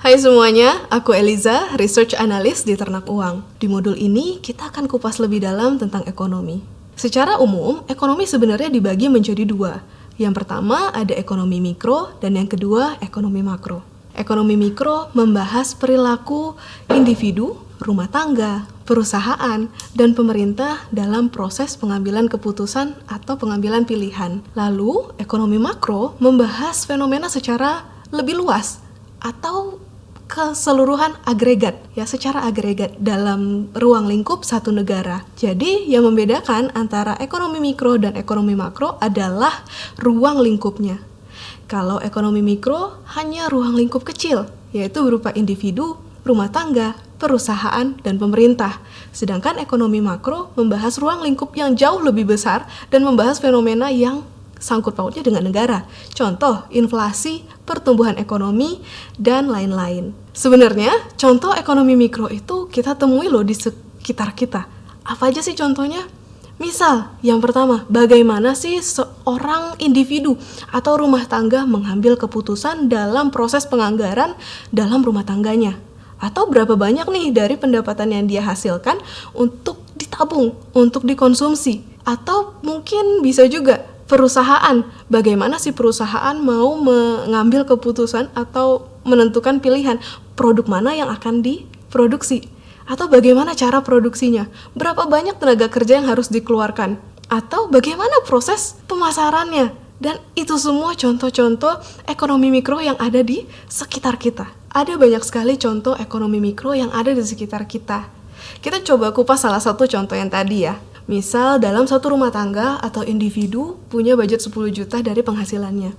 Hai semuanya, aku Eliza, Research Analyst di Ternak Uang. Di modul ini, kita akan kupas lebih dalam tentang ekonomi. Secara umum, ekonomi sebenarnya dibagi menjadi dua. Yang pertama ada ekonomi mikro, dan yang kedua ekonomi makro. Ekonomi mikro membahas perilaku individu, rumah tangga, perusahaan, dan pemerintah dalam proses pengambilan keputusan atau pengambilan pilihan. Lalu, ekonomi makro membahas fenomena secara lebih luas atau keseluruhan agregat, ya secara agregat dalam ruang lingkup satu negara. Jadi yang membedakan antara ekonomi mikro dan ekonomi makro adalah ruang lingkupnya. Kalau ekonomi mikro hanya ruang lingkup kecil, yaitu berupa individu, rumah tangga, perusahaan, dan pemerintah. Sedangkan ekonomi makro membahas ruang lingkup yang jauh lebih besar dan membahas fenomena yang sangkut pautnya dengan negara. Contoh, inflasi, pertumbuhan ekonomi, dan lain-lain. Sebenarnya, contoh ekonomi mikro itu kita temui loh di sekitar kita. Apa aja sih contohnya? Misal, yang pertama, bagaimana sih seorang individu atau rumah tangga mengambil keputusan dalam proses penganggaran dalam rumah tangganya? Atau berapa banyak nih dari pendapatan yang dia hasilkan untuk ditabung, untuk dikonsumsi? Atau mungkin bisa juga perusahaan, bagaimana sih perusahaan mau mengambil keputusan atau menentukan pilihan produk mana yang akan diproduksi, atau bagaimana cara produksinya, berapa banyak tenaga kerja yang harus dikeluarkan, atau bagaimana proses pemasarannya. Dan itu semua contoh-contoh ekonomi mikro yang ada di sekitar kita. Ada banyak sekali contoh ekonomi mikro yang ada di sekitar kita. Kita coba kupas salah satu contoh yang tadi ya. Misal dalam satu rumah tangga atau individu punya budget 10 juta dari penghasilannya.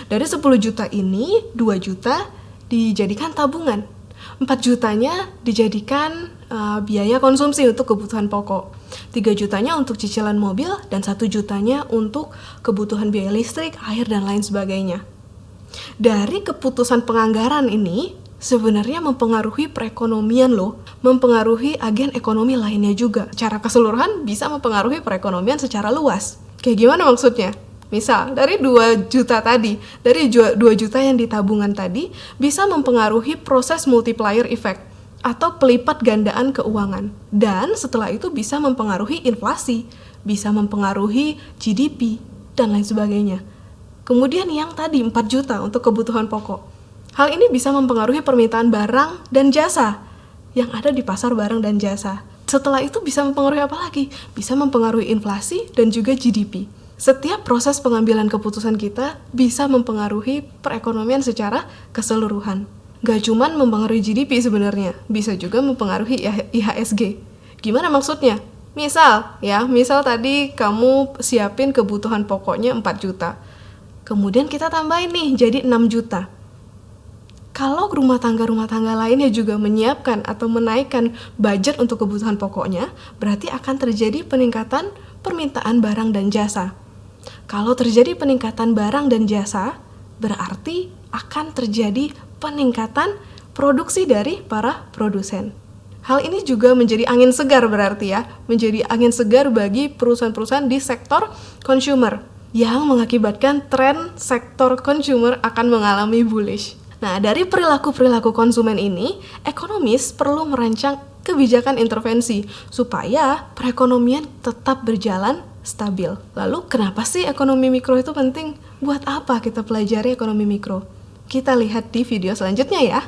Dari 10 juta ini, 2 juta dijadikan tabungan. 4 jutanya dijadikan biaya konsumsi untuk kebutuhan pokok. 3 jutanya untuk cicilan mobil dan 1 jutanya untuk kebutuhan biaya listrik, air, dan lain sebagainya. Dari keputusan penganggaran ini, sebenarnya mempengaruhi perekonomian loh, mempengaruhi agen ekonomi lainnya juga. Secara keseluruhan bisa mempengaruhi perekonomian secara luas. Kayak gimana maksudnya? Misal, dari 2 juta tadi, dari 2 juta yang di tabungan tadi, bisa mempengaruhi proses multiplier effect atau pelipat gandaan keuangan. Dan setelah itu bisa mempengaruhi inflasi, bisa mempengaruhi GDP, dan lain sebagainya. Kemudian yang tadi 4 juta untuk kebutuhan pokok. Hal ini bisa mempengaruhi permintaan barang dan jasa yang ada di pasar barang dan jasa. Setelah itu bisa mempengaruhi apa lagi? Bisa mempengaruhi inflasi dan juga GDP. Setiap proses pengambilan keputusan kita bisa mempengaruhi perekonomian secara keseluruhan. Gak cuman mempengaruhi GDP sebenarnya, bisa juga mempengaruhi IHSG. Gimana maksudnya? Misal tadi kamu siapin kebutuhan pokoknya 4 juta. Kemudian kita tambahin nih jadi 6 juta. Kalau rumah tangga lainnya juga menyiapkan atau menaikkan budget untuk kebutuhan pokoknya, berarti akan terjadi peningkatan permintaan barang dan jasa. Kalau terjadi peningkatan barang dan jasa, berarti akan terjadi peningkatan produksi dari para produsen. Hal ini juga menjadi angin segar berarti ya, menjadi angin segar bagi perusahaan-perusahaan di sektor consumer yang mengakibatkan tren sektor consumer akan mengalami bullish. Nah, dari perilaku-perilaku konsumen ini, ekonomis perlu merancang kebijakan intervensi supaya perekonomian tetap berjalan stabil. Lalu, kenapa sih ekonomi mikro itu penting? Buat apa kita pelajari ekonomi mikro? Kita lihat di video selanjutnya ya.